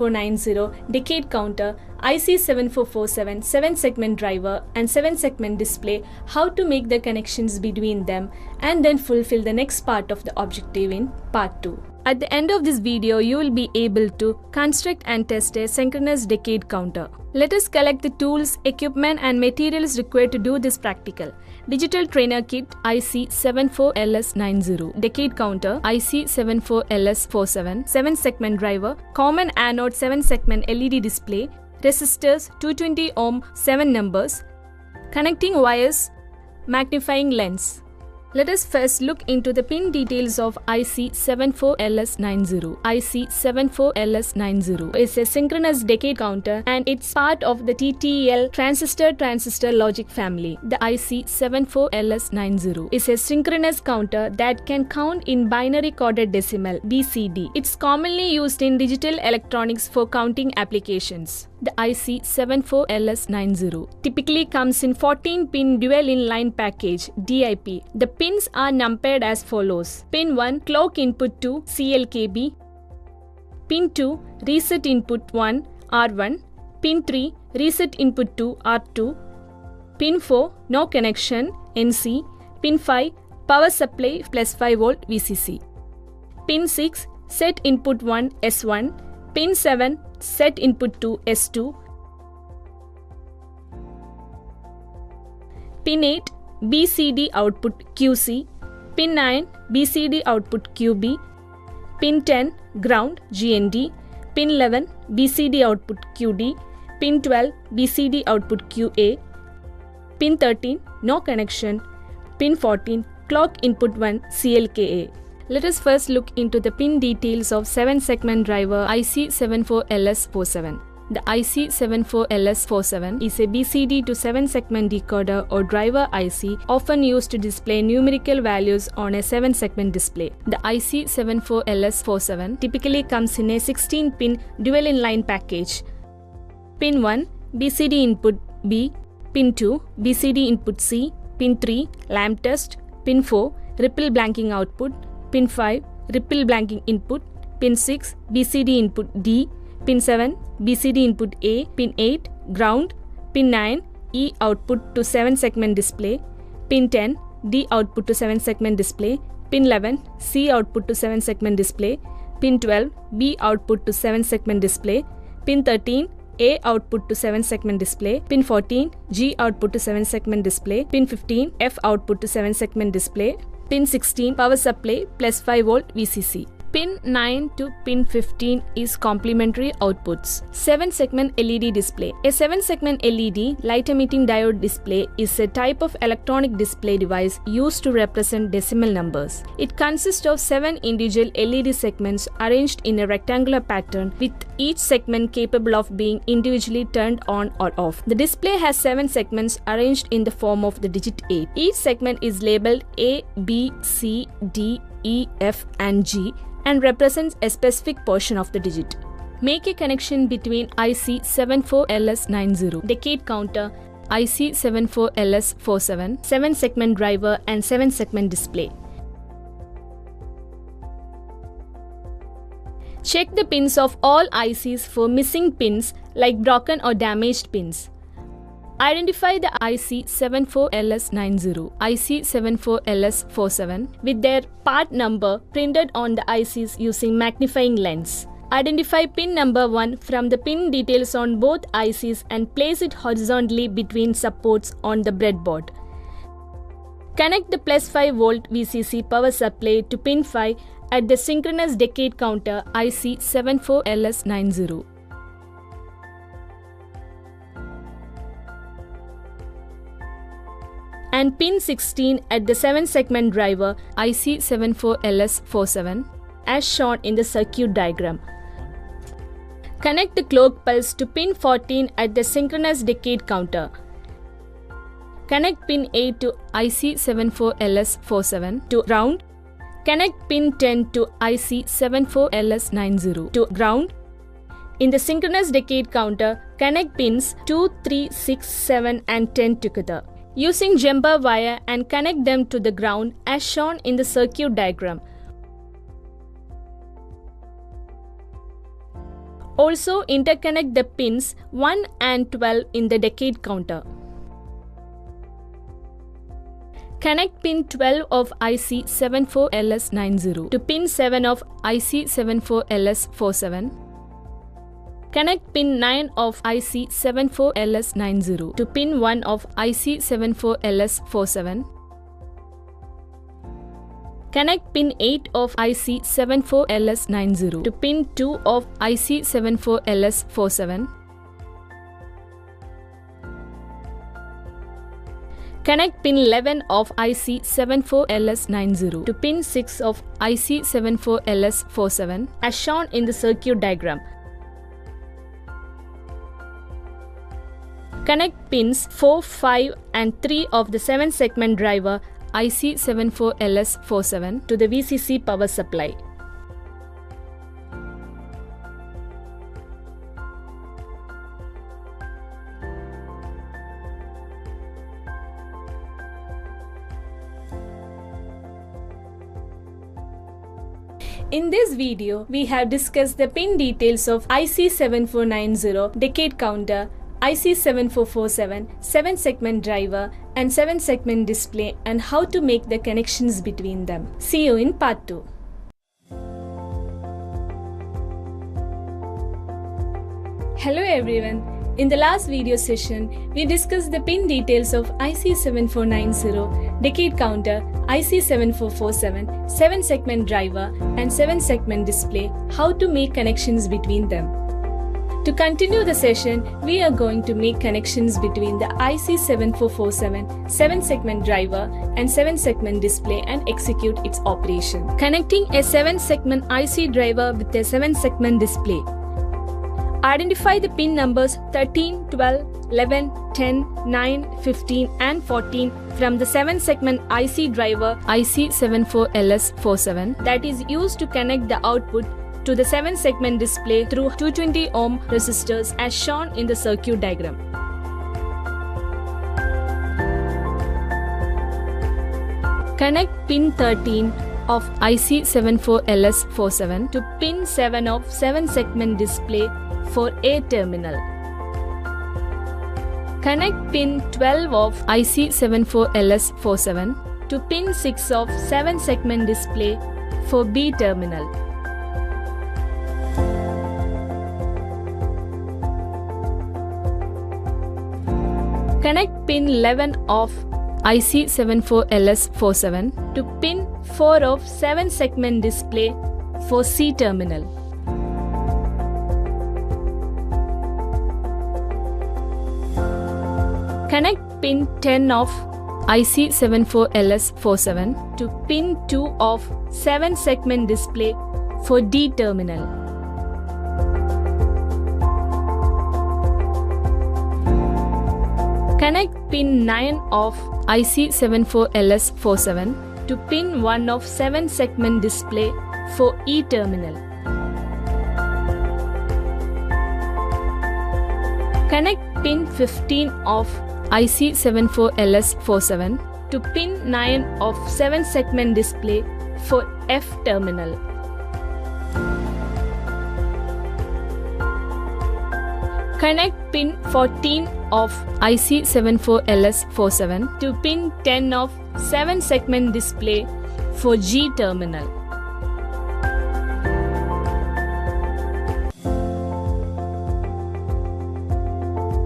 490 decade counter, IC7447 7-segment driver and 7-segment display, how to make the connections between them, and then fulfill the next part of the objective in part 2. At the end of this video, you will be able to construct and test a synchronous decade counter. Let us collect the tools, equipment and materials required to do this practical. Digital trainer kit IC74LS90, decade counter IC74LS47, 7-segment driver, common anode 7-segment LED display, resistors 220 ohm 7 numbers, connecting wires, magnifying lens. Let us first look into the pin details of IC74LS90. IC74LS90 is a synchronous decade counter and it's part of the TTL transistor logic family. The IC74LS90 is a synchronous counter that can count in binary coded decimal BCD. It's commonly used in digital electronics for counting applications. The IC74LS90 typically comes in 14-pin dual inline package DIP. The pins are numbered as follows: Pin 1 clock input to CLKB, Pin 2 reset input 1 R1, Pin 3 reset input 2 R2, Pin 4 no connection NC, Pin 5 power supply plus 5 volt VCC, Pin 6 set input 1 S1, Pin 7 set input to S2, Pin 8 BCD output QC, Pin 9 BCD output QB, Pin 10 ground GND, Pin 11 BCD output QD, Pin 12 BCD output QA, Pin 13 no connection, Pin 14 clock input 1 CLKA. Let us first look into the pin details of 7-segment driver IC74LS47. The IC74LS47 is a BCD to 7-segment decoder or driver IC often used to display numerical values on a 7-segment display. The IC74LS47 typically comes in a 16-pin dual inline package. Pin 1 BCD input B, Pin 2 BCD input C, Pin 3 lamp test, Pin 4 ripple blanking output, Pin 5 ripple blanking input, Pin 6 BCD input D, Pin 7 BCD input A, Pin 8 ground, Pin 9 E output to 7-segment display, Pin 10 D output to 7-segment display, Pin 11 C output to 7-segment display, Pin 12 B output to 7-segment display, Pin 13 A output to 7-segment display, Pin 14 G output to 7-segment display, Pin 15 F output to 7-segment display, Pin 16 power supply plus 5 volt VCC. Pin 9 to Pin 15 is complementary outputs. 7-segment LED display. A 7-segment LED light emitting diode display is a type of electronic display device used to represent decimal numbers. It consists of 7 individual LED segments arranged in a rectangular pattern, with each segment capable of being individually turned on or off. The display has 7 segments arranged in the form of the digit 8. Each segment is labeled A, B, C, D, E, F and G and represents a specific portion of the digit. Make a connection between IC74LS90 decade counter, IC74LS47, 7-segment driver and 7-segment display. Check the pins of all ICs for missing pins like broken or damaged pins. Identify the IC74LS90, IC74LS47 with their part number printed on the ICs using magnifying lens. Identify pin number 1 from the pin details on both ICs and place it horizontally between supports on the breadboard. Connect the plus 5 volt VCC power supply to pin 5 at the synchronous decade counter IC74LS90. And pin 16 at the 7-segment driver IC74LS47 as shown in the circuit diagram. Connect the clock pulse to pin 14 at the synchronous decade counter. Connect pin 8 to IC74LS47 to ground. Connect pin 10 to IC74LS90 to ground. In the synchronous decade counter, connect pins 2, 3, 6, 7 and 10 together. Using jumper wire and connect them to the ground as shown in the circuit diagram. Also interconnect the pins 1 and 12 in the decade counter. Connect pin 12 of IC74LS90 to pin 7 of IC74LS47. Connect pin 9 of IC74LS90 to pin 1 of IC74LS47. Connect pin 8 of IC74LS90 to pin 2 of IC74LS47. Connect pin 11 of IC74LS90 to pin 6 of IC74LS47 as shown in the circuit diagram. Connect pins 4, 5 and 3 of the 7-segment driver IC74LS47 to the VCC power supply. In this video, we have discussed the pin details of IC7490 decade counter, IC7447, 7-segment driver and 7-segment display and how to make the connections between them. See you in part 2. Hello everyone. In the last video session, we discussed the pin details of IC7490, decade counter, IC7447, 7-segment driver and 7-segment display, how to make connections between them. To continue the session, we are going to make connections between the IC7447, 7-segment driver and 7-segment display and execute its operation. Connecting a 7-segment IC driver with a 7-segment display. Identify the pin numbers 13, 12, 11, 10, 9, 15 and 14 from the 7-segment IC driver IC74LS47 that is used to connect the output to the 7-segment display through 220 ohm resistors as shown in the circuit diagram. Connect pin 13 of IC74LS47 to pin 7 of 7-segment display for A terminal. Connect pin 12 of IC74LS47 to pin 6 of 7-segment display for B terminal. Connect pin 11 of IC74LS47 to pin 4 of 7-segment display for C terminal. Connect pin 10 of IC74LS47 to pin 2 of 7-segment display for D terminal. Connect pin 9 of IC74LS47 to pin 1 of 7-segment display for E terminal. Connect pin 15 of IC74LS47 to pin 9 of 7-segment display for F terminal. Connect pin 14 of IC74LS47 to pin 10 of 7-segment display for G terminal.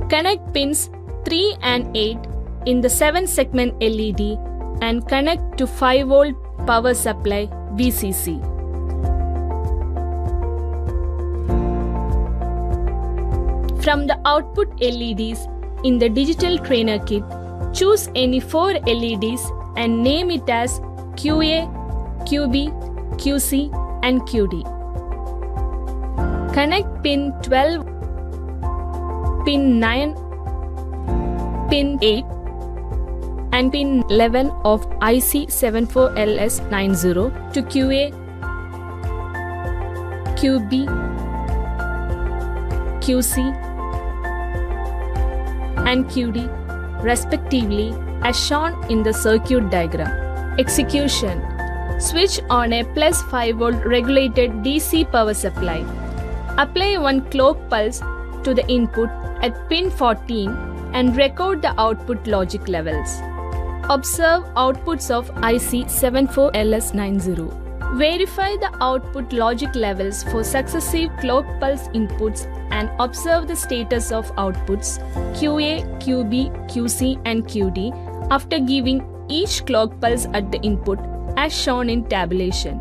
Connect pins 3 and 8 in the 7-segment LED and connect to 5V power supply VCC. From the output LEDs in the digital trainer kit, choose any 4 LEDs and name it as QA, QB, QC and QD. Connect pin 12, pin 9, pin 8 and pin 11 of IC74LS90 to QA, QB, QC and QD respectively as shown in the circuit diagram. Execution. Switch on a +5V regulated DC power supply. Apply one clock pulse to the input at pin 14 and record the output logic levels. Observe outputs of IC 74LS90. Verify the output logic levels for successive clock pulse inputs and observe the status of outputs QA, QB, QC and QD after giving each clock pulse at the input as shown in tabulation.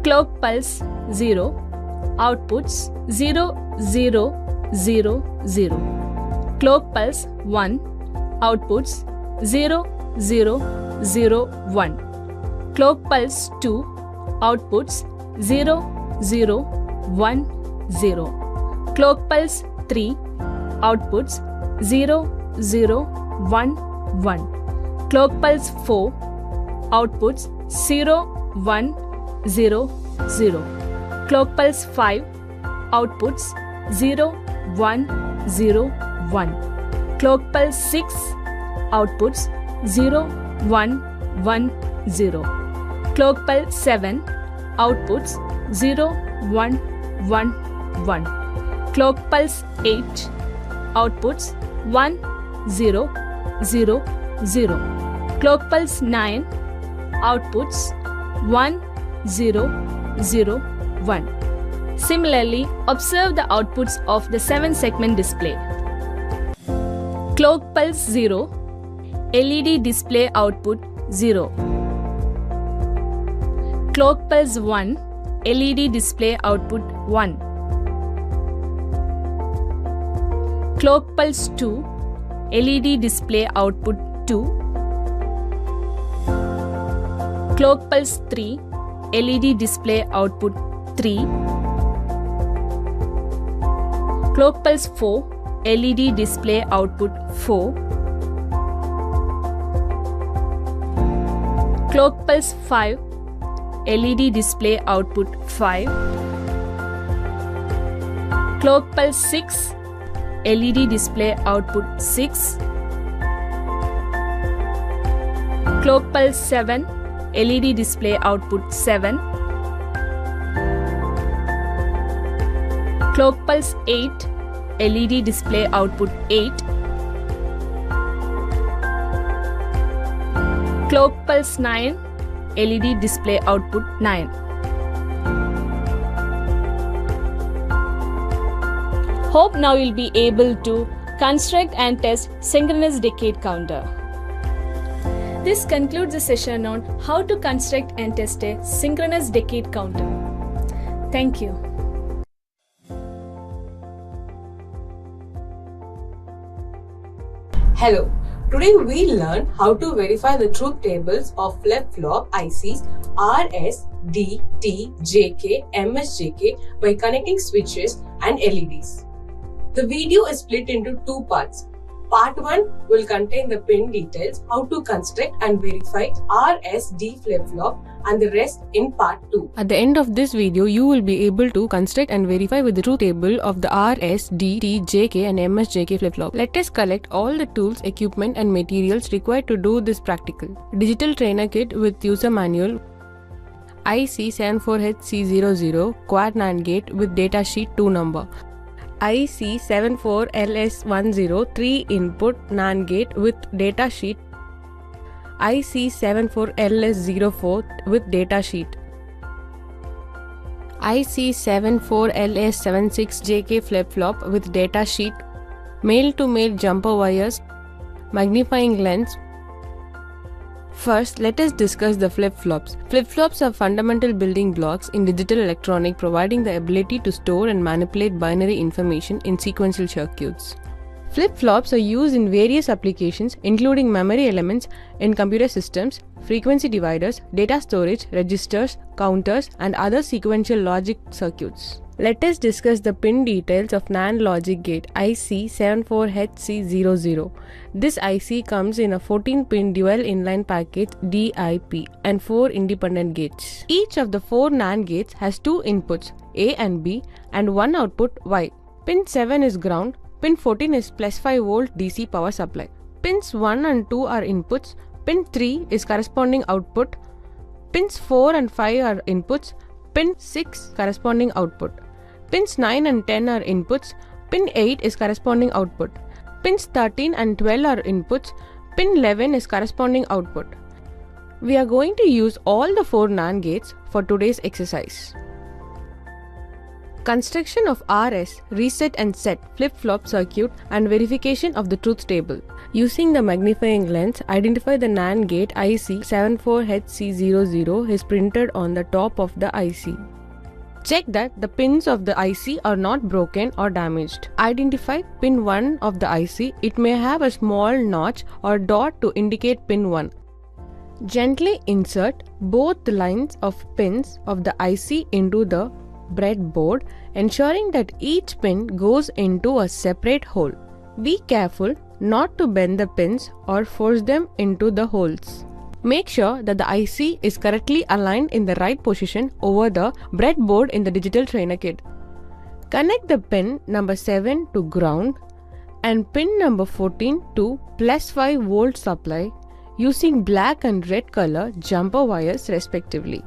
Clock pulse 0, outputs 0, 0, 0, 0. Clock pulse 1, outputs 0, 0, 0, 1. Clock pulse 2, outputs 0, 0, 1, 0. Clock pulse 3, outputs 0, 0, 1, 1. Clock pulse 4, outputs 0, 1, 0, 0. Clock pulse 5, outputs 0, 1, 0, 1. Clock pulse 6, outputs 0, 1, 1, 0. Clock pulse 7, outputs 0, 1, 1, 1. Clock pulse 8, outputs 1, 0, 0, 0. Clock pulse 9, outputs 1, 0, 0, 1. Similarly, observe the outputs of the 7-segment display. Clock pulse 0, LED display output 0. Clock pulse 1, LED display output 1. Clock pulse 2, LED display output 2. Clock pulse 3, LED display output 3. Clock pulse 4, LED display output 4. Clock pulse 5, LED display output 5. Clock pulse 6, LED display output 6. Clock pulse 7, LED display output 7. Clock pulse 8, LED display output 8. Clock pulse 9, LED display output 9. Hope now you'll be able to construct and test synchronous decade counter. This concludes the session on how to construct and test a synchronous decade counter. Thank you. Hello. Today we learn how to verify the truth tables of flip-flop ICs RS, D, T, JK, MSJK by connecting switches and LEDs. The video is split into two parts. Part 1 will contain the pin details, how to construct and verify RSD flip-flop, and the rest in part 2. At the end of this video, you will be able to construct and verify with the truth table of the RS, D, T, JK and MSJK flip-flop. Let us collect all the tools, equipment and materials required to do this practical. Digital trainer kit with user manual, IC74HC00 quad NAND gate with datasheet 2 number. IC74LS10 3 input NAND gate with datasheet. IC74LS04 with datasheet. IC74LS76JK flip-flop with datasheet. Male-to-male jumper wires. Magnifying lens. First, let us discuss the flip-flops. Flip-flops are fundamental building blocks in digital electronics, providing the ability to store and manipulate binary information in sequential circuits. Flip-flops are used in various applications, including memory elements in computer systems, frequency dividers, data storage, registers, counters, and other sequential logic circuits. Let us discuss the pin details of NAND logic gate IC74HC00. This IC comes in a 14-pin dual inline package DIP and 4 independent gates. Each of the 4 NAND gates has 2 inputs A and B and 1 output Y. Pin 7 is ground. Pin 14 is plus 5 volt DC power supply. Pins 1 and 2 are inputs. Pin 3 is corresponding output. Pins 4 and 5 are inputs. Pin 6 corresponding output. Pins 9 and 10 are inputs. Pin 8 is corresponding output. Pins 13 and 12 are inputs. Pin 11 is corresponding output. We are going to use all the 4 NAND gates for today's exercise. Construction of RS, reset and set flip-flop circuit and verification of the truth table. Using the magnifying lens, identify the NAND gate IC74HC00 is printed on the top of the IC. Check that the pins of the IC are not broken or damaged. Identify pin 1 of the IC. It may have a small notch or dot to indicate pin 1. Gently insert both lines of pins of the IC into the breadboard, ensuring that each pin goes into a separate hole. Be careful not to bend the pins or force them into the holes. Make sure that the IC is correctly aligned in the right position over the breadboard in the digital trainer kit. Connect the pin number 7 to ground and pin number 14 to +5 volt supply using black and red color jumper wires respectively.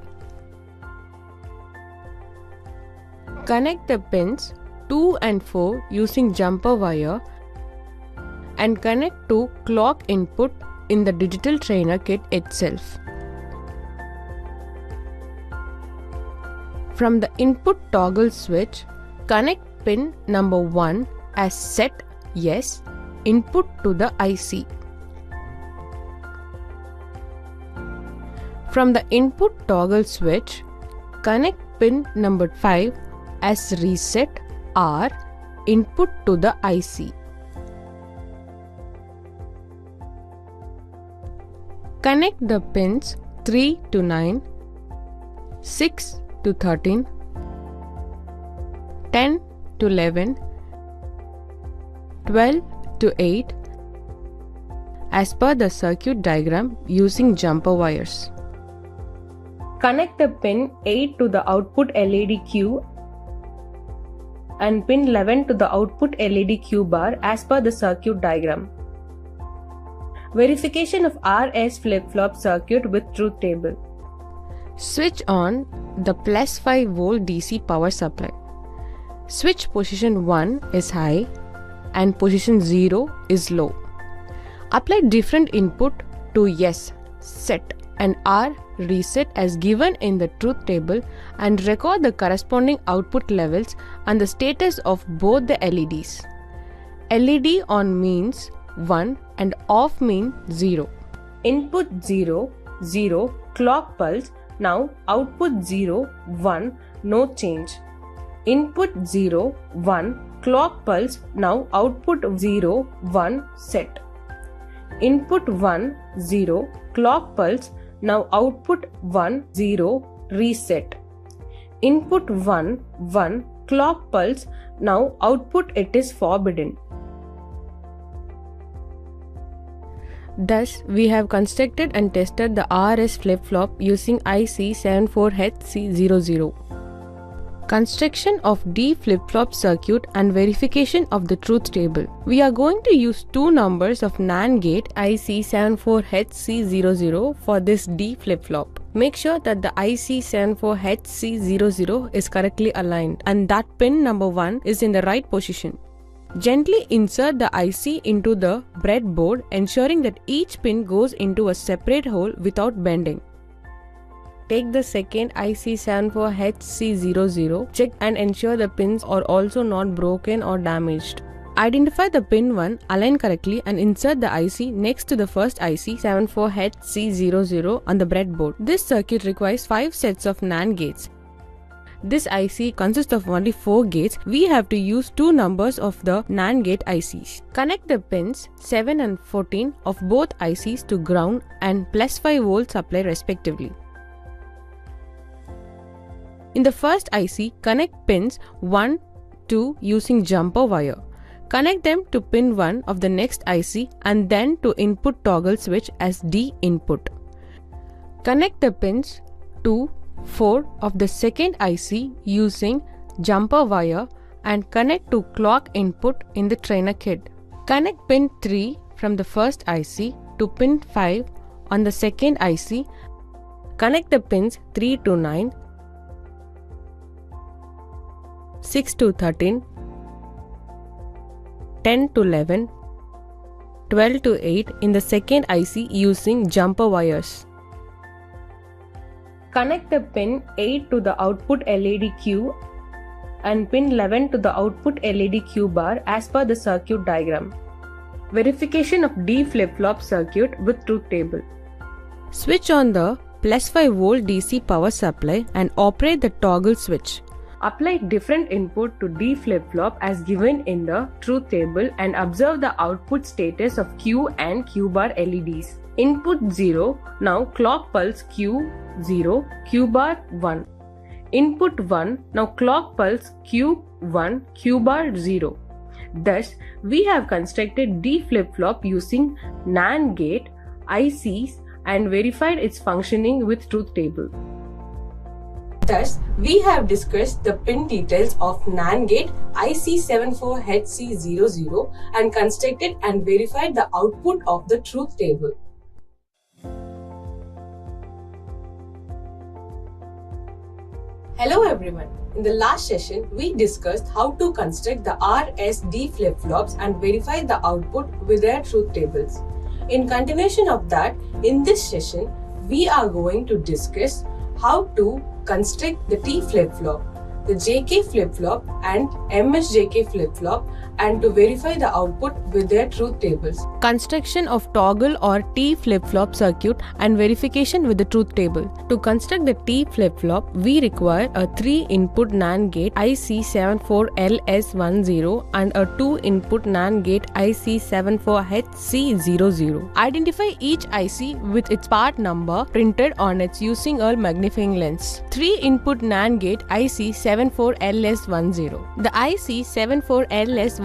Connect the pins 2 and 4 using jumper wire and connect to clock input in the digital trainer kit itself. From the input toggle switch, connect pin number 1 as set yes input to the IC. From the input toggle switch, connect pin number 5 as reset R input to the IC. Connect the pins 3 to 9, 6 to 13, 10 to 11, 12 to 8 as per the circuit diagram using jumper wires. Connect the pin 8 to the output LED Q and pin 11 to the output LED Q bar as per the circuit diagram. Verification of RS flip-flop circuit with truth table. Switch on the +5 volt DC power supply. Switch position 1 is high and position 0 is low. Apply different input to yes, set and R reset as given in the truth table and record the corresponding output levels and the status of both the LEDs. LED on means 1 and off mean 0. Input 0, 0, clock pulse, now output 0, 1, no change. Input 0, 1, clock pulse, now output 0, 1, set. Input 1, 0, clock pulse, now output 1, 0, reset. Input 1, 1, clock pulse, now output it is forbidden. Thus, we have constructed and tested the RS flip-flop using IC74HC00. Construction of D flip-flop circuit and verification of the truth table. We are going to use two numbers of NAND gate IC74HC00 for this D flip-flop. Make sure that the IC74HC00 is correctly aligned and that pin number 1 is in the right position. Gently insert the IC into the breadboard, ensuring that each pin goes into a separate hole without bending. Take the second IC74HC00, check and ensure the pins are also not broken or damaged. Identify the pin 1, align correctly and insert the IC next to the first IC74HC00 on the breadboard. This circuit requires 5 sets of NAND gates. This IC consists of only 4 gates. We have to use 2 numbers of the NAND gate ICs. Connect the pins 7 and 14 of both ICs to ground and +5 volt supply respectively. In the first IC, connect pins 1, 2 using jumper wire. Connect them to pin 1 of the next IC and then to input toggle switch as D input. Connect the pins 2, 4 of the second IC using jumper wire and connect to clock input in the trainer kit. Connect pin 3 from the first IC to pin 5 on the second IC. Connect the pins 3 to 9 6 to 13, 10 to 11, 12 to 8 in the second IC using jumper wires. Connect the pin 8 to the output LED Q and pin 11 to the output LED Q bar as per the circuit diagram. Verification of D flip-flop circuit with truth table. Switch on the plus 5 volt DC power supply and operate the toggle switch. Apply different input to D flip-flop as given in the truth table and observe the output status of Q and Q bar LEDs. Input 0, now clock pulse Q 0, Q bar 1. Input 1, now clock pulse Q 1, Q bar 0. Thus, we have constructed D flip-flop using NAND gate, ICs and verified its functioning with truth table. Thus, we have discussed the pin details of NAND gate IC74HC00 and constructed and verified the output of the truth table. Hello everyone. In the last session, we discussed how to construct the RSD flip-flops and verify the output with their truth tables. In continuation of that, in this session, we are going to discuss how to construct the T flip-flop, the JK flip-flop and MSJK flip-flop and to verify the output with their truth tables. Construction of toggle or T flip-flop circuit and verification with the truth table. To construct the T flip-flop, we require a 3-input NAND gate IC74LS10 and a 2-input NAND gate IC74HC00. Identify each IC with its part number printed on it using a magnifying lens. 3-input NAND gate IC74LS10. The IC74LS10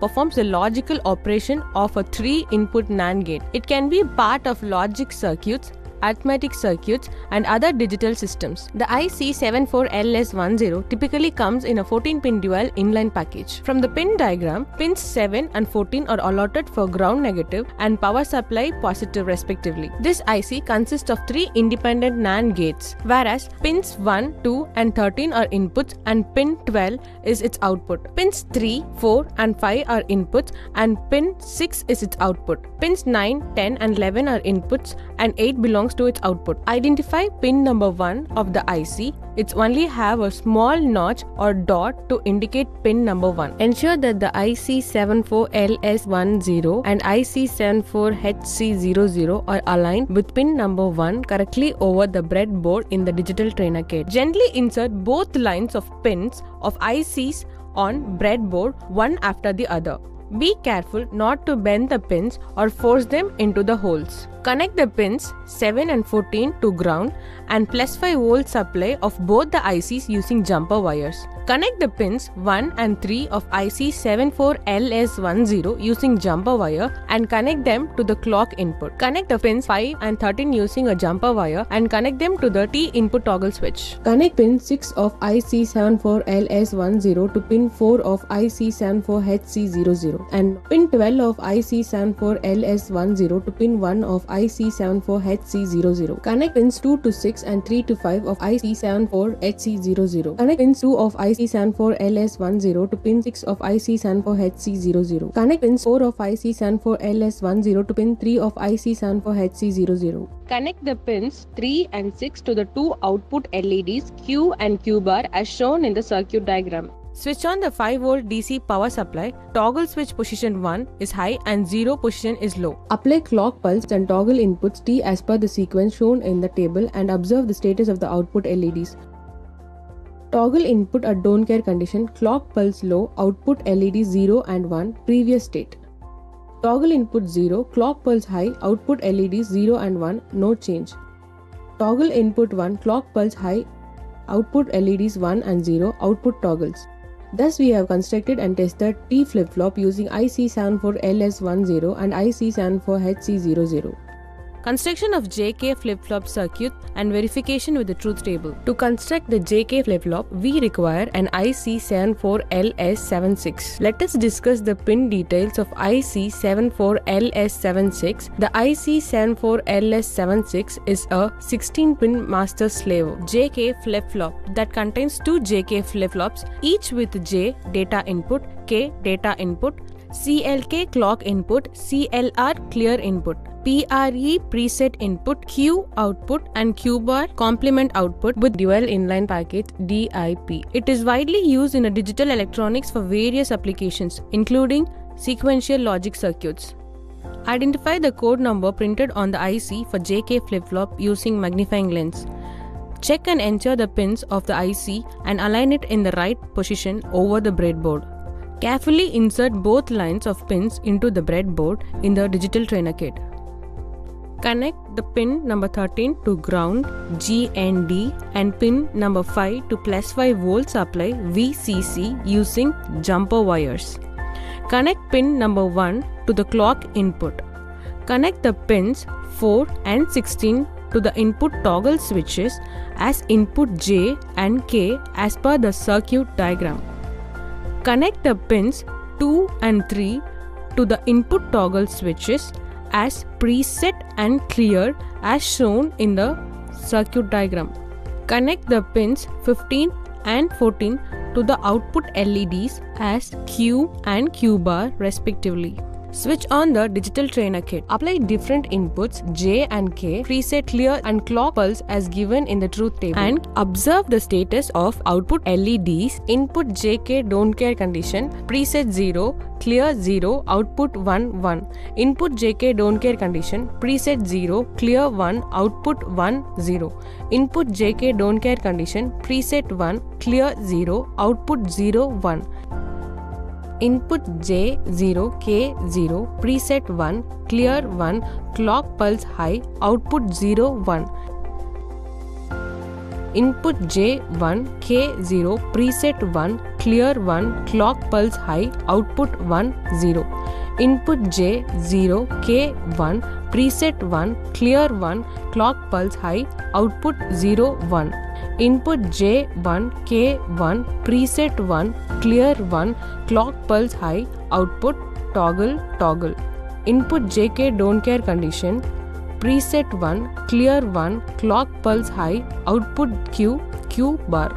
performs the logical operation of a 3-input NAND gate. It can be part of logic circuits, arithmetic circuits and other digital systems. The IC74LS10 typically comes in a 14-pin dual inline package. From the pin diagram, pins 7 and 14 are allotted for ground negative and power supply positive respectively. This IC consists of 3 independent NAND gates, whereas pins 1, 2 and 13 are inputs and pin 12 is its output. Pins 3, 4 and 5 are inputs and pin 6 is its output. Pins 9, 10 and 11 are inputs and 8 belongs to its output. Identify pin number 1 of the IC. It's only have a small notch or dot to indicate pin number 1. Ensure that the IC74LS10 and IC74HC00 are aligned with pin number 1 correctly over the breadboard in the digital trainer kit. Gently insert both lines of pins of ICs on breadboard one after the other. Be careful not to bend the pins or force them into the holes. Connect the pins 7 and 14 to ground and plus 5 volt supply of both the ICs using jumper wires. Connect the pins 1 and 3 of IC74LS10 using jumper wire and connect them to the clock input. Connect the pins 5 and 13 using a jumper wire and connect them to the T input toggle switch. Connect pin 6 of IC74LS10 to pin 4 of IC74HC00 and pin 12 of IC74LS10 to pin 1 of IC74HC00. Connect pins 2 to 6 and 3 to 5 of IC74HC00. Connect pins 2 of IC74LS10 to pin 6 of IC74HC00. Connect pins 4 of IC74LS10 to pin 3 of IC74HC00. Connect the pins 3 and 6 to the 2 output LEDs Q and Q bar as shown in the circuit diagram. Switch on the 5 volt DC power supply. Toggle switch position 1 is high and 0 position is low. Apply clock pulse and toggle inputs T as per the sequence shown in the table and observe the status of the output LEDs. Toggle input at don't care condition, clock pulse low, output LED 0 and 1, previous state. Toggle input 0, clock pulse high, output LEDs 0 and 1, no change. Toggle input 1, clock pulse high, output LEDs 1 and 0, output toggles. Thus we have constructed and tested T flip-flop using IC74LS10 and IC74HC00. Construction of JK flip-flop circuit and verification with the truth table. To construct the JK flip-flop, we require an IC74LS76. Let us discuss the pin details of IC74LS76. The IC74LS76 is a 16-pin master slave JK flip-flop that contains two JK flip-flops, each with J data input, K data input, CLK clock input, CLR clear input, PRE preset input, Q output and Q bar complement output with dual inline package DIP. It is widely used in digital electronics for various applications, including sequential logic circuits. Identify the code number printed on the IC for JK flip-flop using magnifying lens. Check and enter the pins of the IC and align it in the right position over the breadboard. Carefully insert both lines of pins into the breadboard in the digital trainer kit. Connect the pin number 13 to ground GND and pin number 5 to +5 volt supply VCC using jumper wires. Connect pin number 1 to the clock input. Connect the pins 4 and 16 to the input toggle switches as input J and K as per the circuit diagram. Connect the pins 2 and 3 to the input toggle switches as preset and clear as shown in the circuit diagram. Connect the pins 15 and 14 to the output LEDs as Q and Q bar respectively. Switch on the digital trainer kit. Apply different inputs J and K, preset clear and clock pulse as given in the truth table, and observe the status of output LEDs. Input JK don't care condition, preset 0, clear 0, output 1 1. Input JK don't care condition, preset 0, clear 1, output 1 0. Input JK don't care condition, preset 1, clear 0, output 0 1. Input J 0, K 0, preset 1, clear 1, clock pulse high, output 0 1. Input J 1, K 0, preset 1, clear 1, clock pulse high, output 1 0. Input J 0, K 1, preset 1, clear 1, clock pulse high, output 0 1. Input J1, K1, preset 1, clear 1, clock pulse high, output toggle toggle. Input JK don't care condition, preset 1, clear 1, clock pulse high, output Q, Q bar.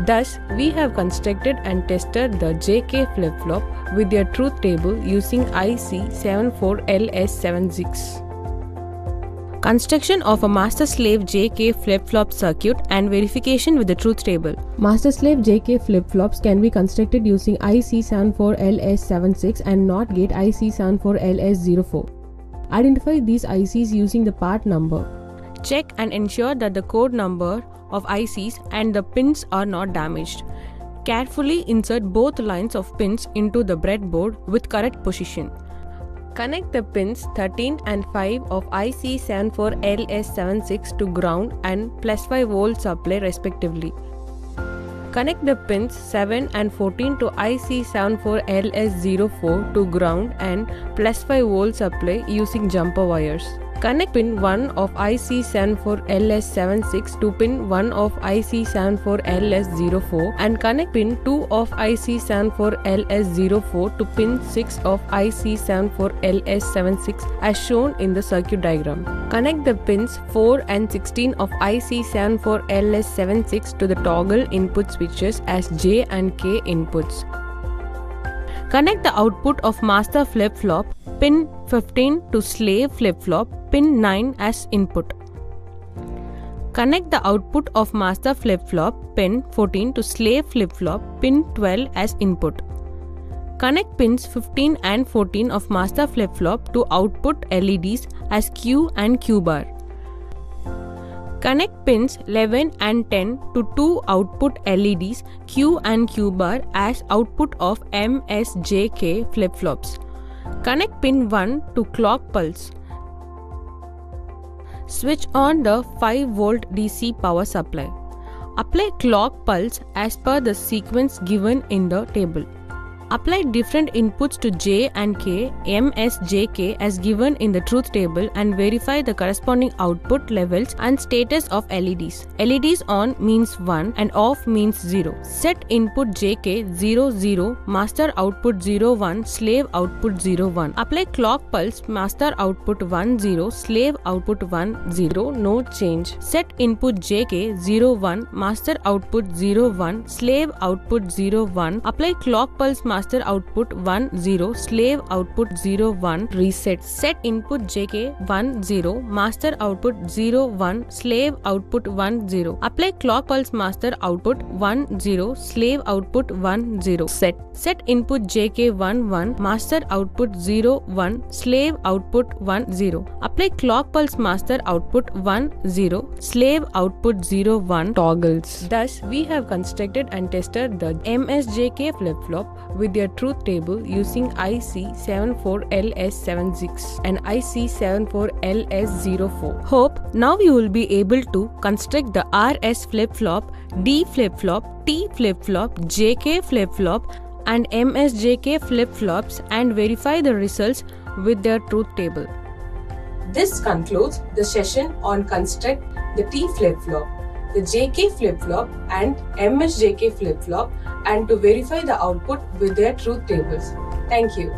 Thus, we have constructed and tested the JK flip-flop with their truth table using IC74LS76. Construction of a master-slave JK flip-flop circuit and verification with the truth table. Master-slave JK flip-flops can be constructed using IC74LS76 and NOT gate IC74LS04. Identify these ICs using the part number. Check and ensure that the code number of ICs and the pins are not damaged. Carefully insert both lines of pins into the breadboard with correct position. Connect the pins 13 and 5 of IC74LS76 to ground and +5 volt supply respectively. Connect the pins 7 and 14 to IC74LS04 to ground and +5 volt supply using jumper wires. Connect pin 1 of IC74LS76 to pin 1 of IC74LS04 and connect pin 2 of IC74LS04 to pin 6 of IC74LS76 as shown in the circuit diagram. Connect the pins 4 and 16 of IC74LS76 to the toggle input switches as J and K inputs. Connect the output of master flip-flop pin 15 to slave flip-flop pin 9 as input. Connect the output of master flip-flop pin 14 to slave flip-flop pin 12 as input. Connect pins 15 and 14 of master flip-flop to output LEDs as Q and Q bar. Connect pins 11 and 10 to two output LEDs Q and Q bar as output of MSJK flip-flops. Connect pin 1 to clock pulse. Switch on the 5 volt DC power supply. Apply clock pulse as per the sequence given in the table. Apply different inputs to J and K, M, S, J, K as given in the truth table and verify the corresponding output levels and status of LEDs. LEDs on means 1 and off means 0. Set input JK 0 0, master output 0 1, slave output 0 1. Apply clock pulse, master output 1 0, slave output 1 0, no change. Set input JK 0 1, master output 0 1, slave output 0 1. Apply clock pulse, master output 1 0, slave output 0 1, reset. Set input JK 1 0, master output 0 1, slave output 1 0. Apply clock pulse, master output 1 0, slave output 1 0. Set input JK 1 1, master output 0 1, slave output 1 0. Apply clock pulse, master output 1 0, slave output 0 1, toggles. Thus, we have constructed and tested the MSJK flip-flop with their truth table using IC74LS76 and IC74LS04. Hope now you will be able to construct the RS flip-flop, D flip-flop, T flip-flop, JK flip-flop and MSJK flip-flops and verify the results with their truth table. This concludes the session on construct the T flip-flop, the JK flip-flop and MSJK flip-flop and to verify the output with their truth tables. Thank you.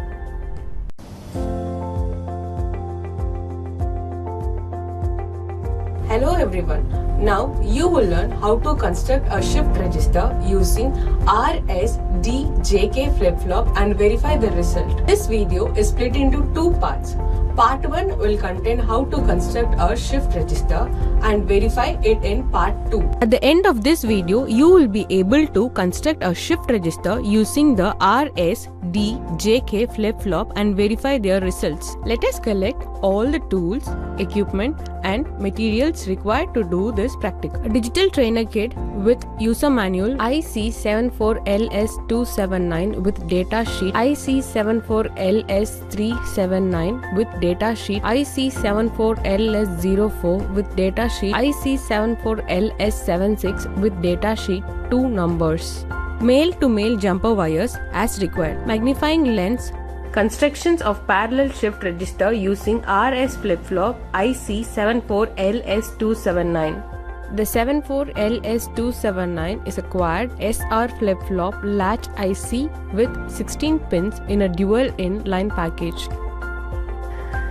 Hello everyone. Now you will learn how to construct a shift register using RSDJK flip-flop and verify the result. This video is split into two parts. Part 1 will contain how to construct a shift register and verify it in part 2. At the end of this video, you will be able to construct a shift register using the RSDJK flip-flop and verify their results. Let us collect all the tools, equipment and materials required to do this practical. A digital trainer kit with user manual IC74LS279 with datasheet, IC74LS379 with datasheet, IC74LS04 with datasheet, IC74LS76 with datasheet, 2 numbers. Male-to-male jumper wires as required. Magnifying lens. Constructions of parallel shift register using RS flip-flop IC74LS279. The 74LS279 is a quad SR flip-flop latch IC with 16 pins in a dual in-line package.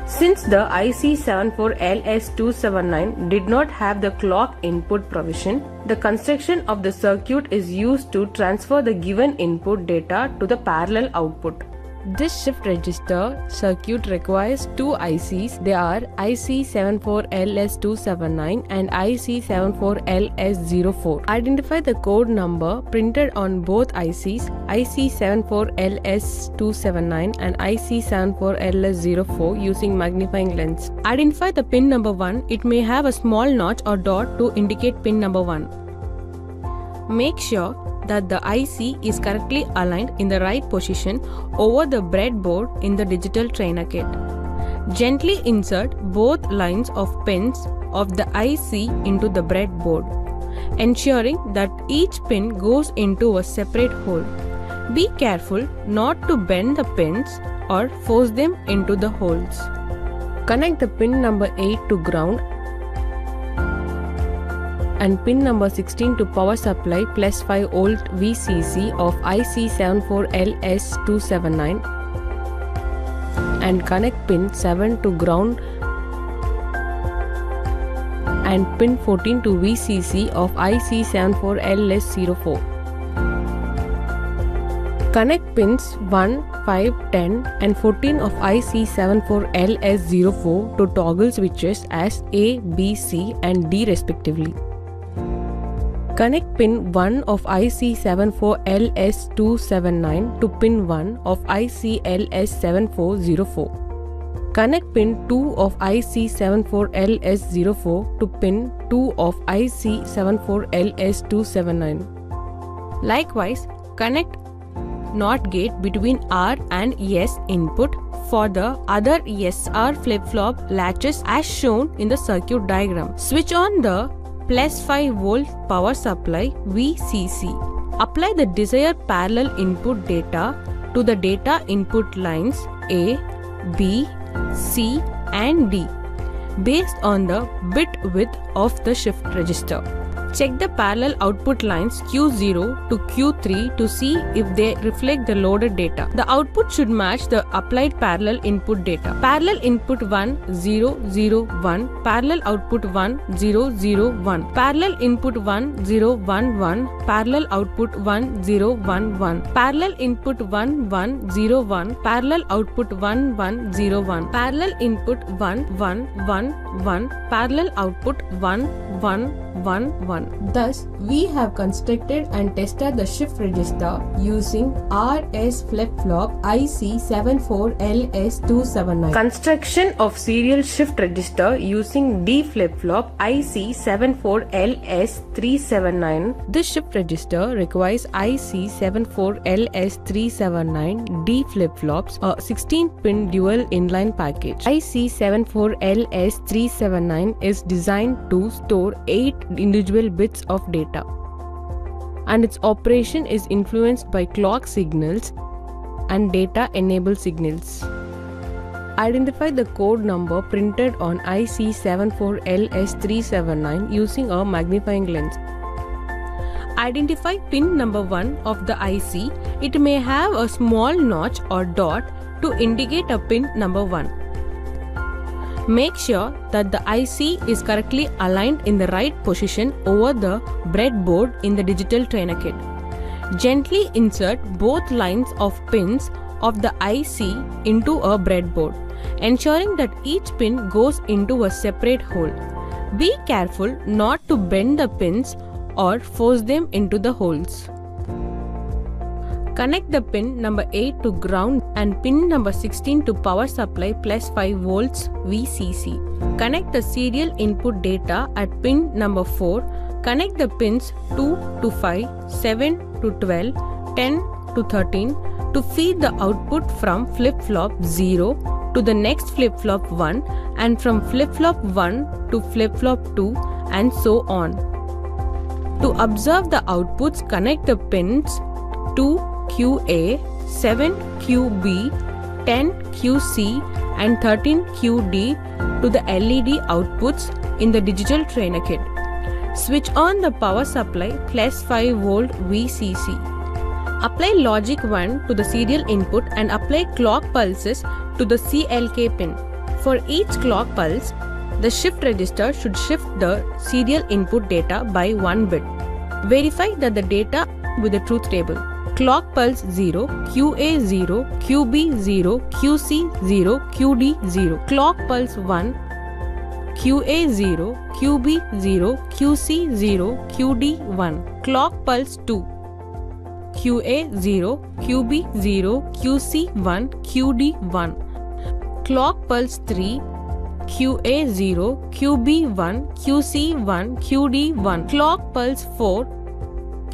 Since the IC74LS279 did not have the clock input provision, the construction of the circuit is used to transfer the given input data to the parallel output. This shift register circuit requires two ICs. They are IC74LS279 and IC74LS04. Identify the code number printed on both ICs, IC74LS279 and IC74LS04 using magnifying lens. Identify the pin number 1. It may have a small notch or dot to indicate pin number 1. Make sure that the IC is correctly aligned in the right position over the breadboard in the digital trainer kit. Gently insert both lines of pins of the IC into the breadboard, ensuring that each pin goes into a separate hole. Be careful not to bend the pins or force them into the holes. Connect the pin number 8 to ground and pin number 16 to power supply plus 5 volt VCC of IC74LS279 and connect pin 7 to ground and pin 14 to VCC of IC74LS04. Connect pins 1, 5, 10 and 14 of IC74LS04 to toggle switches as A, B, C and D respectively. Connect pin 1 of IC74LS279 to pin 1 of ICLS7404. Connect pin 2 of IC74LS04 to pin 2 of IC74LS279. Likewise, connect NOT gate between R and S input for the other SR flip-flop latches as shown in the circuit diagram. Switch on the plus 5 volt power supply VCC. Apply the desired parallel input data to the data input lines A, B, C and D based on the bit width of the shift register. Check the parallel output lines Q0 to Q3 to see if they reflect the loaded data. The output should match the applied parallel input data. Parallel input 1 0 0 1, parallel output 1 0 0 1, parallel input 1 0 1 1, parallel output 1 0 1 1, parallel input 1 1 0 1, parallel output 1 1 0 1, parallel input 1 1 1 1, parallel output 1 1 1 1. Thus, we have constructed and tested the shift register using RS flip-flop IC74LS279. Construction of serial shift register using D flip-flop IC74LS379. This shift register requires IC74LS379 D flip-flops, a 16-pin dual inline package. IC74LS379 is designed to store 8 individual bits of data, and its operation is influenced by clock signals and data enable signals. Identify the code number printed on IC74LS379 using a magnifying lens. Identify pin number 1 of the IC. It may have a small notch or dot to indicate a pin number 1. Make sure that the IC is correctly aligned in the right position over the breadboard in the digital trainer kit. Gently insert both lines of pins of the IC into a breadboard, ensuring that each pin goes into a separate hole. Be careful not to bend the pins or force them into the holes. Connect the pin number 8 to ground and pin number 16 to power supply plus 5 volts VCC. Connect the serial input data at pin number 4. Connect the pins 2 to 5, 7 to 12, 10 to 13 to feed the output from flip-flop 0 to the next flip-flop 1 and from flip-flop 1 to flip-flop 2 and so on. To observe the outputs, connect the pins 2 QA, 7 QB, 10 QC and 13 QD to the LED outputs in the digital trainer kit. Switch on the power supply plus 5 volt VCC. Apply logic 1 to the serial input and apply clock pulses to the CLK pin. For each clock pulse, the shift register should shift the serial input data by 1 bit. Verify that the data with the truth table. Clock pulse 0, QA 0, QB 0, QC 0, QD 0. Clock pulse 1, QA 0, QB 0, QC 0, QD 1. Clock pulse 2, QA 0, QB 0, QC 1, QD 1. Clock pulse 3, QA 0, QB 1, QC 1, QD 1. Clock pulse 4,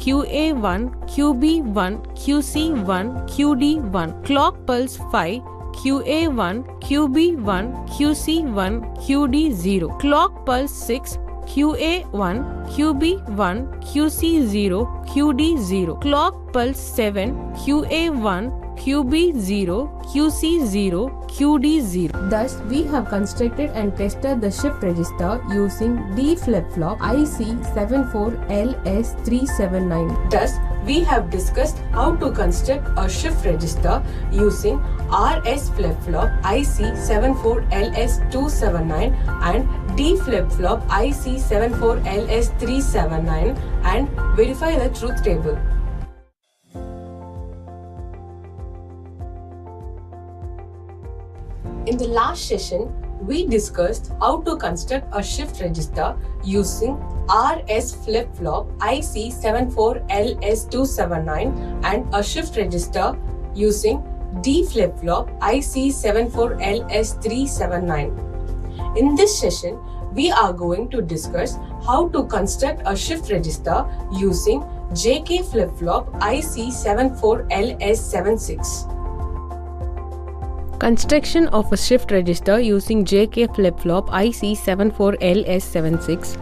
QA1, QB1, QC1, QD1. Clock pulse 5, QA1, QB1, QC1, QD0. Clock pulse 6, QA1, QB1, QC0, QD0. Clock pulse 7, QA1, QB0, QC0, QD0. Thus, we have constructed and tested the shift register using D flip-flop IC74LS379. Thus, we have discussed how to construct a shift register using RS flip-flop IC74LS279 and D flip-flop IC74LS379 and verify the truth table. In the last session, we discussed how to construct a shift register using RS flip-flop IC74LS279 and a shift register using D flip-flop IC74LS379. In this session, we are going to discuss how to construct a shift register using JK flip-flop IC74LS76. Construction of a shift register using JK flip-flop IC74LS76.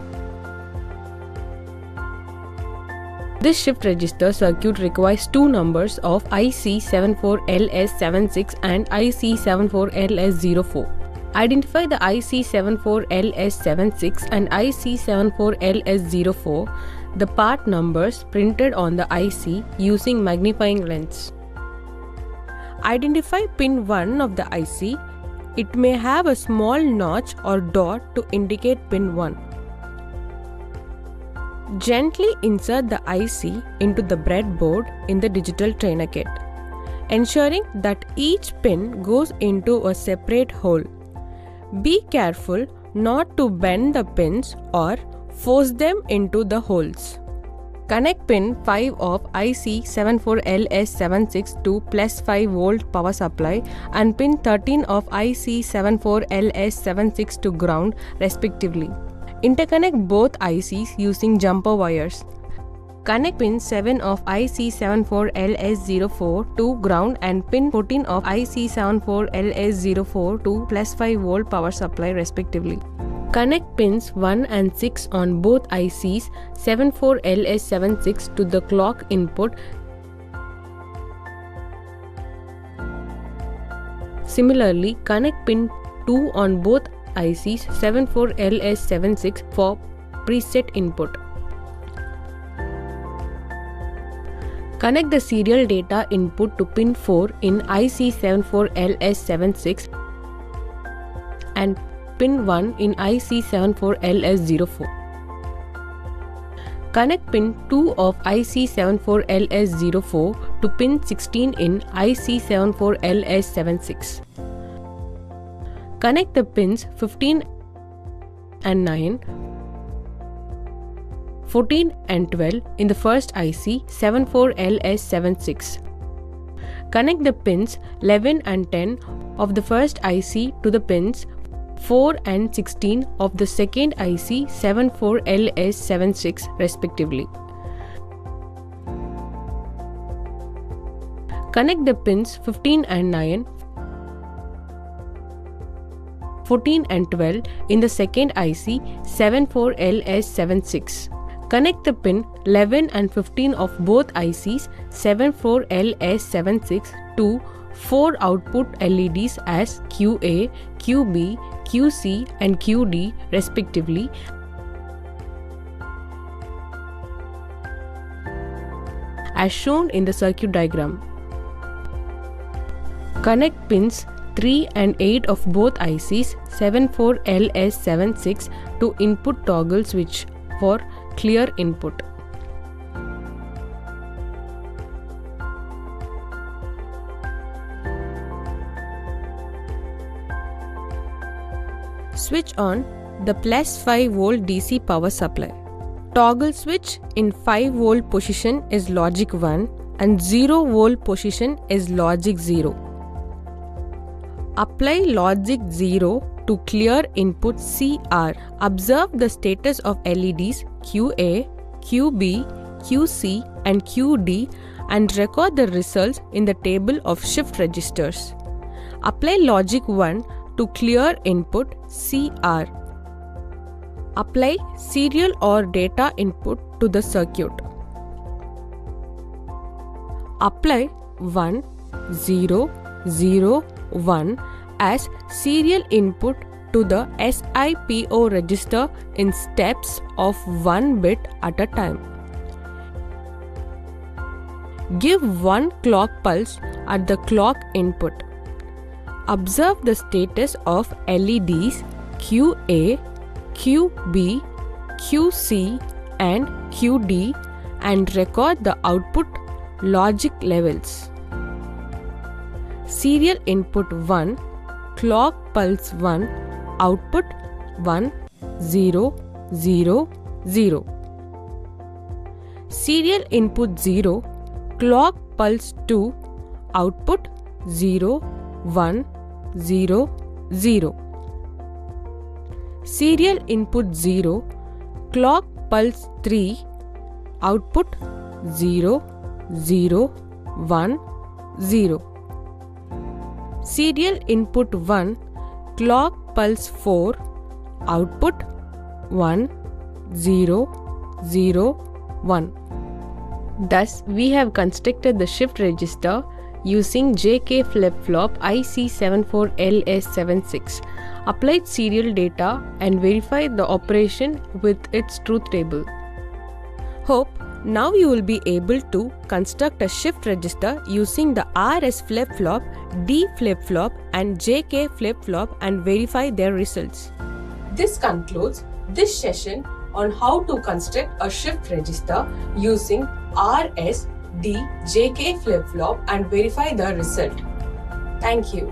This shift register circuit requires two numbers of IC74LS76 and IC74LS04. Identify the IC74LS76 and IC74LS04, the part numbers printed on the IC using magnifying lens. Identify pin 1 of the IC. It may have a small notch or dot to indicate pin 1. Gently insert the IC into the breadboard in the digital trainer kit, ensuring that each pin goes into a separate hole. Be careful not to bend the pins or force them into the holes. Connect pin 5 of IC74LS76 to plus 5 volt power supply and pin 13 of IC74LS76 to ground respectively. Interconnect both ICs using jumper wires. Connect pin 7 of IC74LS04 to ground and pin 14 of IC74LS04 to plus 5 volt power supply respectively. Connect pins 1 and 6 on both ICs 74LS76 to the clock input. Similarly, connect pin 2 on both ICs 74LS76 for preset input. Connect the serial data input to pin 4 in IC74LS76 and pin 1 in IC74LS04. Connect pin 2 of IC74LS04 to pin 16 in IC74LS76. Connect the pins 15 and 9, 14 and 12 in the first IC 74LS76. Connect the pins 11 and 10 of the first IC to the pins 4 and 16 of the second IC 74LS76 respectively. Connect the pins 15 and 9, 14 and 12 in the second IC 74LS76. Connect the pin 11 and 15 of both ICs 74LS76 to 4 output LEDs as QA, QB, QC and QD respectively, as shown in the circuit diagram. Connect pins 3 and 8 of both ICs 74LS76 to input toggle switch for clear input. Switch on the plus 5 volt DC power supply. Toggle switch in 5 volt position is logic 1 and 0 volt position is logic 0. Apply logic 0 to clear input CR. Observe the status of LEDs QA, QB, QC and QD and record the results in the table of shift registers. Apply logic 1 to clear input CR. Apply serial or data input to the circuit. Apply 1, 0, 0, 1 as serial input to the SIPO register in steps of 1 bit at a time. Give 1 clock pulse at the clock input. Observe the status of LEDs QA, QB, QC and QD and record the output logic levels. Serial input 1, clock pulse 1, output 1, 0, 0, 0. Serial input 0, clock pulse 2, output 0, 1, 0, 0. Serial input 0, clock pulse 3, output 0, 0, 1, 0. Serial input 1, clock pulse 4, output 1, 0, 0, 1. Thus, we have constructed the shift register using JK flip-flop IC74LS76, applied serial data and verified the operation with its truth table. Hope now you will be able to construct a shift register using the RS flip-flop, D flip-flop and JK flip-flop and verify their results. This concludes this session on how to construct a shift register using RS, D, JK flip-flop and verify the result. Thank you.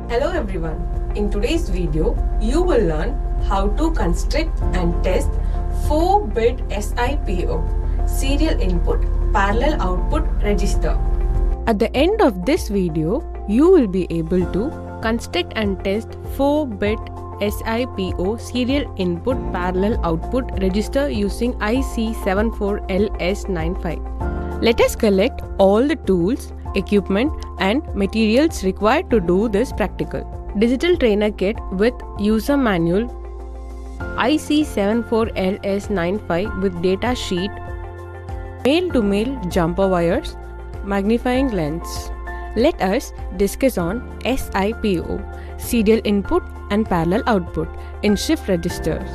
Hello everyone. In today's video, you will learn how to construct and test 4-bit SIPO, serial input parallel output register. At the end of this video, you will be able to construct and test 4-bit SIPO serial input parallel output register using IC74LS95. Let us collect all the tools, equipment and materials required to do this practical. Digital trainer kit with user manual, IC74LS95 with data sheet, male-to-male jumper wires, magnifying lens. Let us discuss on SIPO, serial input and parallel output in shift registers.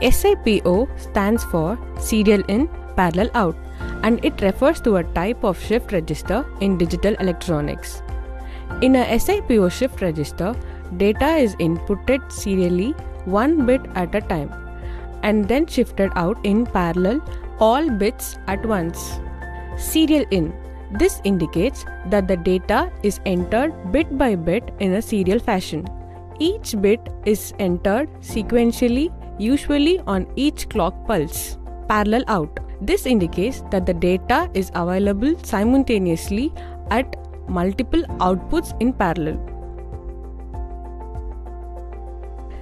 SIPO stands for serial in, parallel out, and it refers to a type of shift register in digital electronics. In a SIPO shift register, data is inputted serially 1 bit at a time and then shifted out in parallel all bits at once. Serial in. This indicates that the data is entered bit by bit in a serial fashion. Each bit is entered sequentially, usually on each clock pulse. Parallel out. This indicates that the data is available simultaneously at multiple outputs in parallel.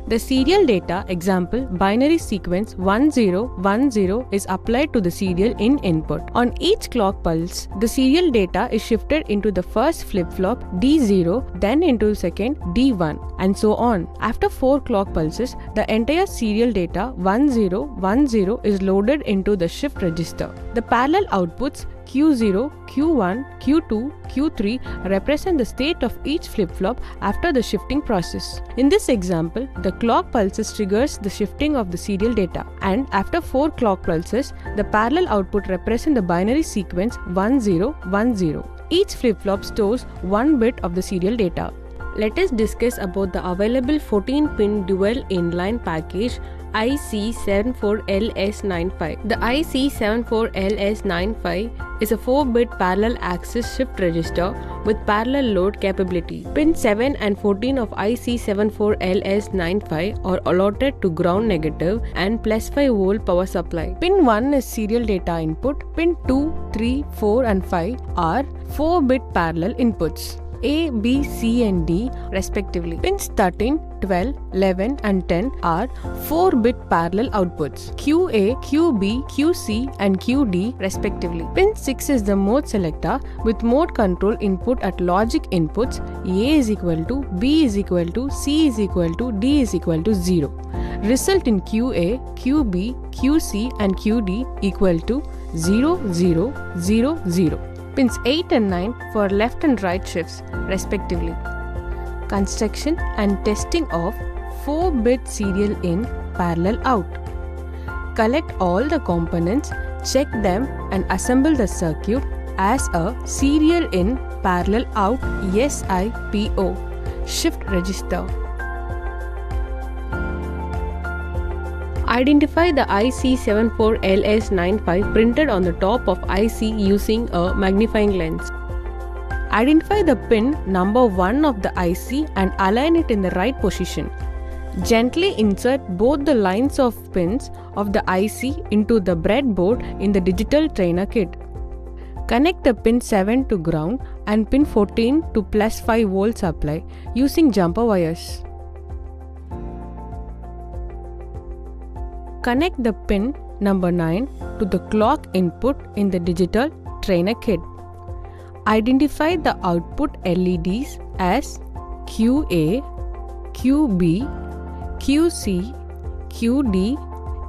The serial data, example binary sequence 1010 is applied to the serial in input. On each clock pulse, the serial data is shifted into the first flip-flop D0, then into second D1 and so on. After 4 clock pulses, the entire serial data 1010 is loaded into the shift register. The parallel outputs Q0, Q1, Q2, Q3 represent the state of each flip-flop after the shifting process. In this example, the clock pulses triggers the shifting of the serial data, and after 4 clock pulses, the parallel output represent the binary sequence 1010. Each flip-flop stores 1 bit of the serial data. Let us discuss about the available 14-pin dual inline package IC74LS95. The IC74LS95 is a 4-bit parallel access shift register with parallel load capability. Pin 7 and 14 of IC74LS95 are allotted to ground negative and +5V power supply. Pin 1 is serial data input. Pin 2, 3, 4 and 5 are 4-bit parallel inputs. A, B, C and D respectively. Pins 13, 12, 11 and 10 are 4-bit parallel outputs. QA, QB, QC and QD respectively. Pin 6 is the mode selector with mode control input at logic inputs A is equal to, B is equal to, C is equal to, D is equal to 0. Result in QA, QB, QC and QD equal to 0, 0, 0, 0. Pins 8 and 9 for left and right shifts respectively. Construction and testing of 4-bit serial in, parallel out. Collect all the components, check them and assemble the circuit as a serial in, parallel out SIPO shift register. Identify the IC74LS95 printed on the top of IC using a magnifying lens. Identify the pin number 1 of the IC and align it in the right position. Gently insert both the lines of pins of the IC into the breadboard in the digital trainer kit. Connect the pin 7 to ground and pin 14 to +5V supply using jumper wires. Connect the pin number 9 to the clock input in the digital trainer kit. Identify the output LEDs as QA, QB, QC, QD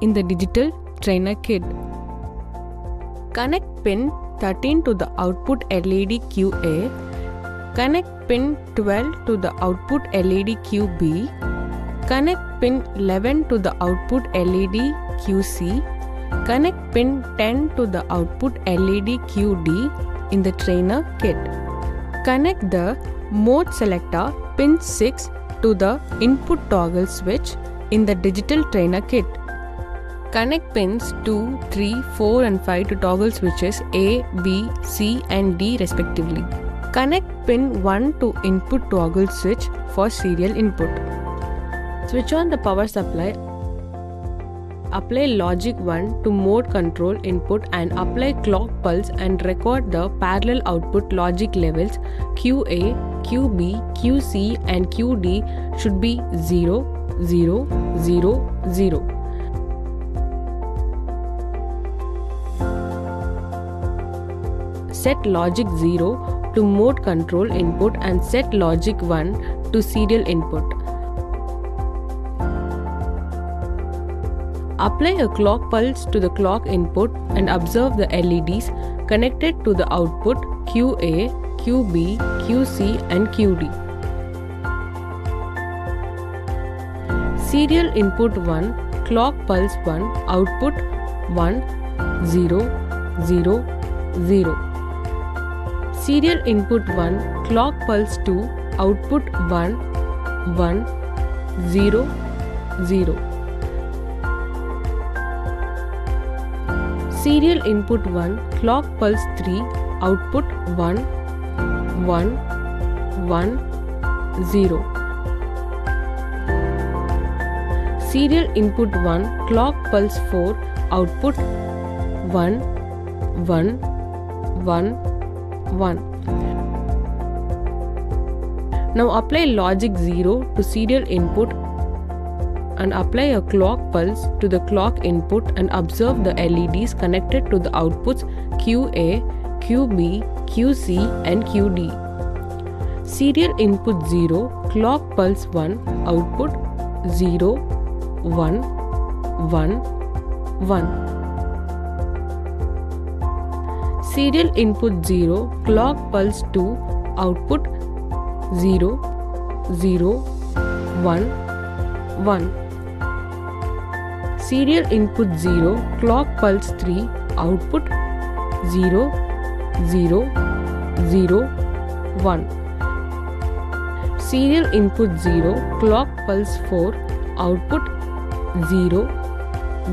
in the digital trainer kit. Connect pin 13 to the output LED QA. Connect pin 12 to the output LED QB. Connect pin 11 to the output LED QC. Connect pin 10 to the output LED QD in the trainer kit. Connect the mode selector pin 6 to the input toggle switch in the digital trainer kit. Connect pins 2, 3, 4 and 5 to toggle switches A, B, C and D respectively. Connect pin 1 to input toggle switch for serial input. Switch on the power supply. Apply logic 1 to mode control input and apply clock pulse and record the parallel output logic levels QA, QB, QC and QD should be 0, 0, 0, 0. Set logic 0 to mode control input and set logic 1 to serial input. Apply a clock pulse to the clock input and observe the LEDs connected to the output QA, QB, QC and QD. Serial input 1, clock pulse 1, output 1, 0, 0, 0. Serial input 1, clock pulse 2, output 1, 1, 0, 0. Serial input 1, clock pulse 3, output 1, 1, 1, 0. Serial input 1, clock pulse 4, output 1, 1, 1, 1. Now apply logic 0 to serial input and apply a clock pulse to the clock input and observe the LEDs connected to the outputs QA, QB, QC and QD. Serial input 0, clock pulse 1, output 0, 1, 1, 1. Serial input 0, clock pulse 2, output 0, 0, 1, 1. Serial input 0, clock pulse 3, output 0, 0, 0, 1. Serial input 0, clock pulse 4, output 0,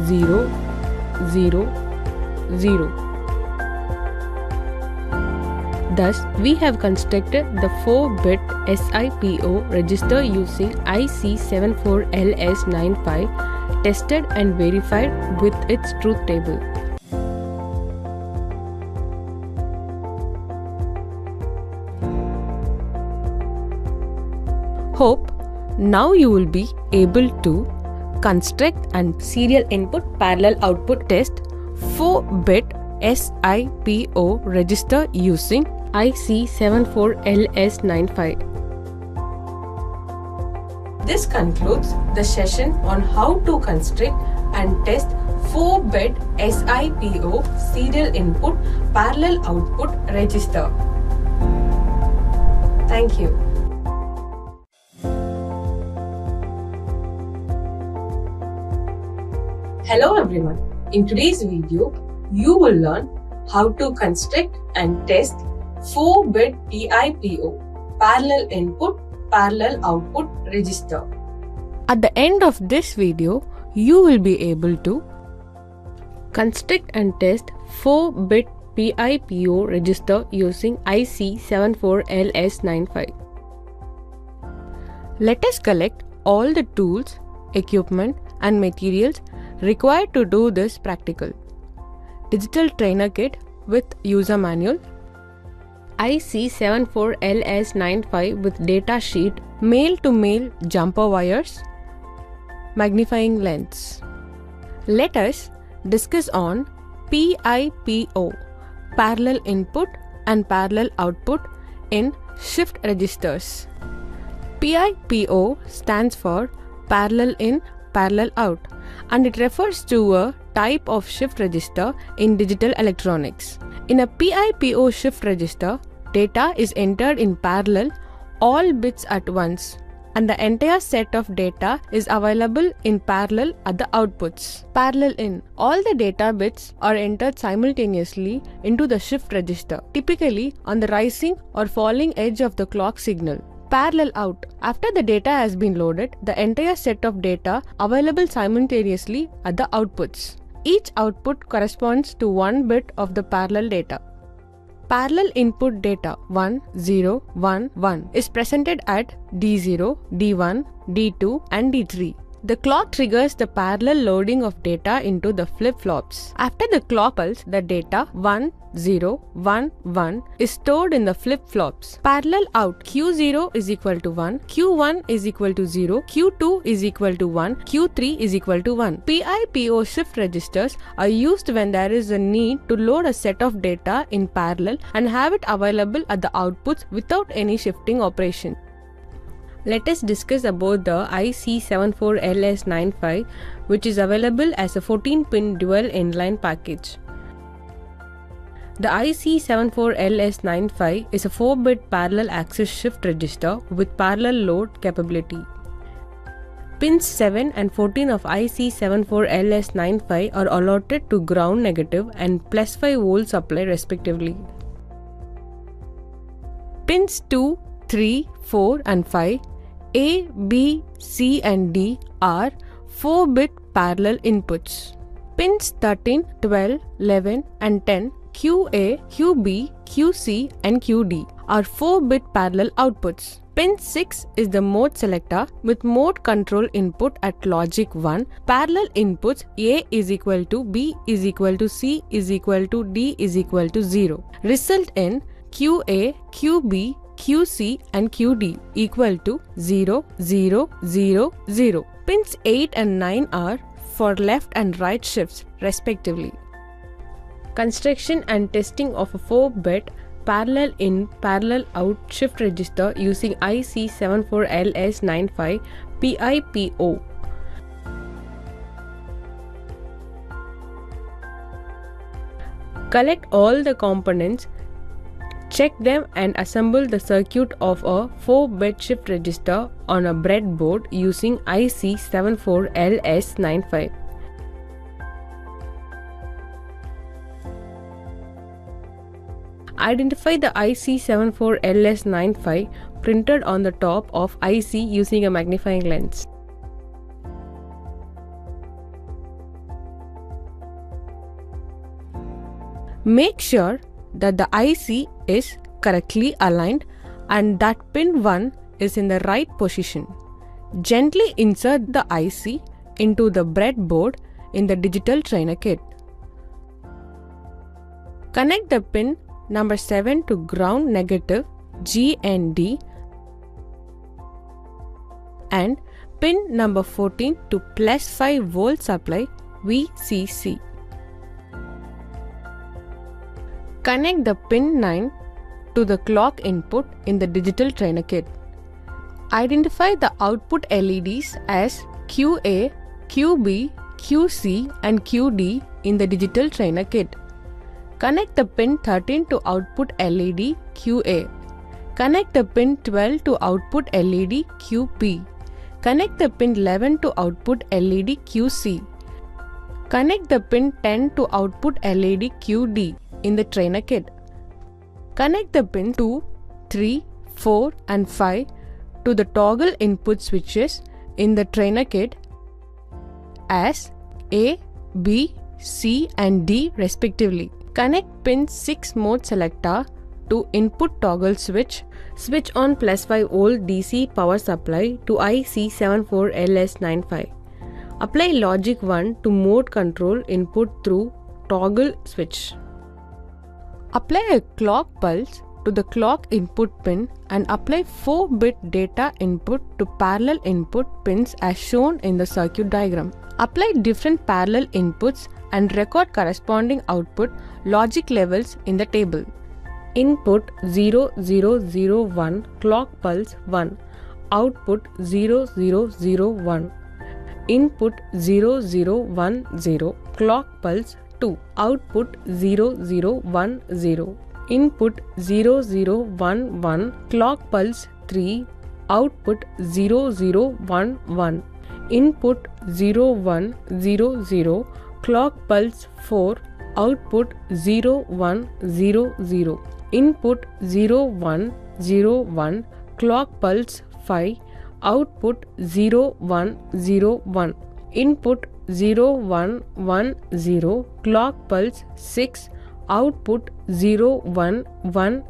0, 0, 0. Thus, we have constructed the 4-bit SIPO register using IC74LS95, tested and verified with its truth table. Hope now you will be able to construct and serial input parallel output test 4-bit SIPO register using IC74LS95. This concludes the session on how to construct and test 4-bit SIPO serial input parallel output register. Thank you. Hello everyone. In today's video, you will learn how to construct and test 4-bit PIPO parallel input parallel output register. At the end of this video, you will be able to construct and test 4-bit PIPO register using IC74LS95. Let us collect all the tools, equipment and materials required to do this practical. Digital trainer kit with user manual, IC74LS95 with data sheet, male-to-male jumper wires, magnifying lens. Let us discuss on PIPO, parallel input and parallel output in shift registers. PIPO stands for parallel in, parallel out, and it refers to a type of shift register in digital electronics. In a PIPO shift register, data is entered in parallel, all bits at once, and the entire set of data is available in parallel at the outputs. Parallel in, all the data bits are entered simultaneously into the shift register, typically on the rising or falling edge of the clock signal. Parallel out, after the data has been loaded, the entire set of data available simultaneously at the outputs. Each output corresponds to one bit of the parallel data. Parallel input data 1, 0, 1, 1 is presented at D0, D1, D2 and D3. The clock triggers the parallel loading of data into the flip-flops. After the clock pulse, the data 1, 0, 1, 1 is stored in the flip-flops. Parallel out, Q0 is equal to 1, Q1 is equal to 0, Q2 is equal to 1, Q3 is equal to 1. PIPO shift registers are used when there is a need to load a set of data in parallel and have it available at the outputs without any shifting operation. Let us discuss about the IC74LS95, which is available as a 14-pin dual inline package. The IC74LS95 is a 4-bit parallel access shift register with parallel load capability. Pins 7 and 14 of IC74LS95 are allotted to ground negative and plus 5 volt supply respectively. Pins 2, 3, 4 and 5, A, B, C and D are 4-bit parallel inputs. Pins 13, 12, 11 and 10, QA, QB, QC and QD are 4-bit parallel outputs. Pin 6 is the mode selector with mode control input at logic 1. Parallel inputs A is equal to B is equal to C is equal to D is equal to 0. Result in QA, QB, QC and QD equal to 0, 0, 0, 0. Pins 8 and 9 are for left and right shifts respectively. Construction and testing of a 4-bit parallel in, parallel out shift register using IC74LS95 PIPO. Collect all the components, check them and assemble the circuit of a 4-bit shift register on a breadboard using IC74LS95. Identify the IC74LS95 printed on the top of IC using a magnifying lens. Make sure that the IC is correctly aligned and that pin 1 is in the right position. Gently insert the IC into the breadboard in the digital trainer kit. Connect the pin number 7 to ground negative G and D and pin number 14 to plus 5 volt supply VCC. Connect the pin 9 to the clock input in the digital trainer kit. Identify the output LEDs as QA, QB, QC and QD in the digital trainer kit. Connect the pin 13 to output LED QA. Connect the pin 12 to output LED QB. Connect the pin 11 to output LED QC. Connect the pin 10 to output LED QD in the trainer kit. Connect the pin 2, 3, 4 and 5 to the toggle input switches in the trainer kit as A, B, C and D respectively. Connect pin 6 mode selector to input toggle switch. Switch on plus 5 volt DC power supply to IC74LS95. Apply logic 1 to mode control input through toggle switch. Apply a clock pulse to the clock input pin and apply 4-bit data input to parallel input pins as shown in the circuit diagram. Apply different parallel inputs and record corresponding output logic levels in the table. Input 0001 clock pulse 1, output 0001 input 0010, clock pulse 2, output 0010, input 0011, clock pulse 3, output 0011, input 0100, clock pulse 4, output 0100, input 0101, clock pulse 5, output 0101, input 0110, clock pulse 6, output 0110,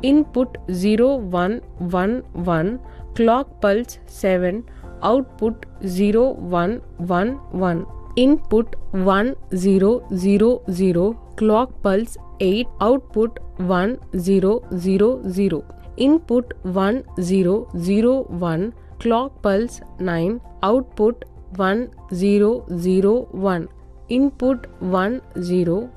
input 0111, clock pulse 7, output 0111, input 1000, clock pulse 8, output 1000, input 1001, clock pulse 9, output 1001, input 1010,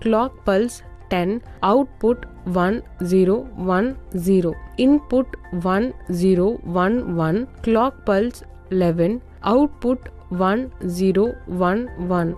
clock pulse 10, output 1010, input 1011, clock pulse 11, output 1011,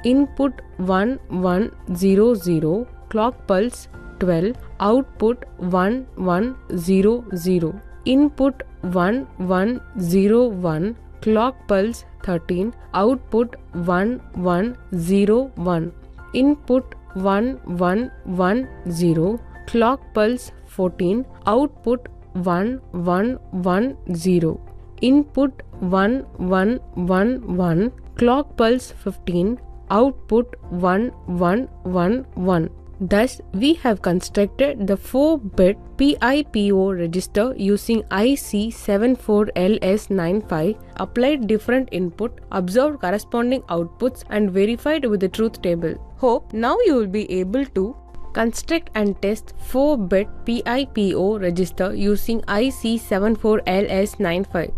input 1100, clock pulse 12, output 1100, input 1101, clock pulse 13, output 1101, input 1110, clock pulse 14, output 1110, input 1111, clock pulse 15, output 1111. Thus, we have constructed the 4-bit PIPO register using IC74LS95, applied different input, observed corresponding outputs and verified with the truth table. Hope now you will be able to construct and test 4-bit PIPO register using IC74LS95.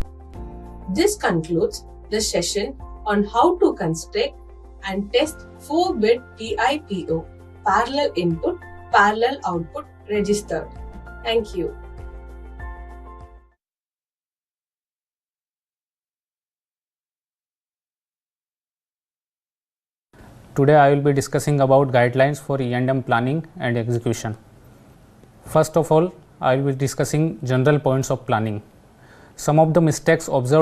This concludes the session on how to construct and test 4-bit PIPO parallel input, parallel output register. Thank you. Today I will be discussing about guidelines for E&M planning and execution. First of all, I will be discussing general points of planning. Some of the mistakes observed